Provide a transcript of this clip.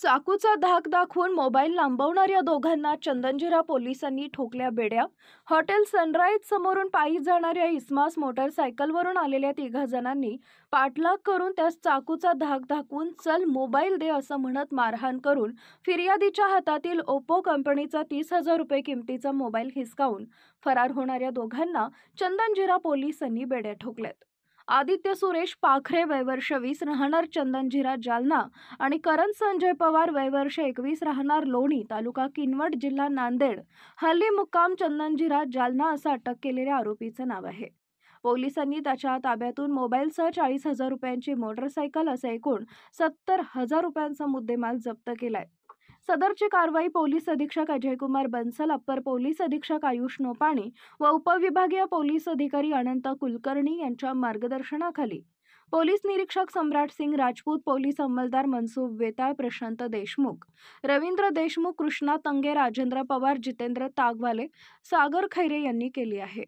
चाकूचा धाक दाखवून मोबाईल लांबवणाऱ्या दोघांना चंदनजिरा पोलिसांनी ठोकल्या बेड्या. हॉटेल सनराईज समोरून पायी जाणाऱ्या इस्मास मोटरसायकलवरून आलेल्या 3 जणांनी पाठलाग करून त्यास चाकूचा धाक दाखवून चल मोबाईल दे असं म्हणत मारहाण करून फिर्यादीच्या हातातील ओप्पो कंपनीचा 30,000 रुपये किमतीचा मोबाईल हिसकावून फरार होणाऱ्या दोघांना चंदनजिरा पोलिसांनी बेड्या ठोकल्यात. आदित्य सुरेश पाखरे वय वर्ष 20 राहणार चंदनजिरा जालना आणि करण संजय पवार वय वर्ष 21 राहणार लोणी तालुका किनवट जिल्हा नांदेड हल्ली मुक्काम चंदनजिरा जालना असं अटक केलेल्या आरोपीचं नाव आहे. पोलिसांनी त्याच्या ताब्यातून मोबाईलसह 40,000 रुपयांची मोटरसायकल असे एकूण 70,000 रुपयांचा मुद्देमाल जप्त केलाय. सदरची कारवाई पोलीस अधीक्षक अजयकुमार बन्सल, अप्पर पोलीस अधीक्षक आयुष नोपाणी व उपविभागीय पोलीस अधिकारी अनंत कुलकर्णी यांच्या मार्गदर्शनाखाली पोलीस निरीक्षक सम्राट सिंग राजपूत, पोलीस अंमलदार मनसूब वेताळ, प्रशांत देशमुख, रवींद्र देशमुख, कृष्णा तंगे, राजेंद्र पवार, जितेंद्र तागवाले, सागर खैरे यांनी केली आहे.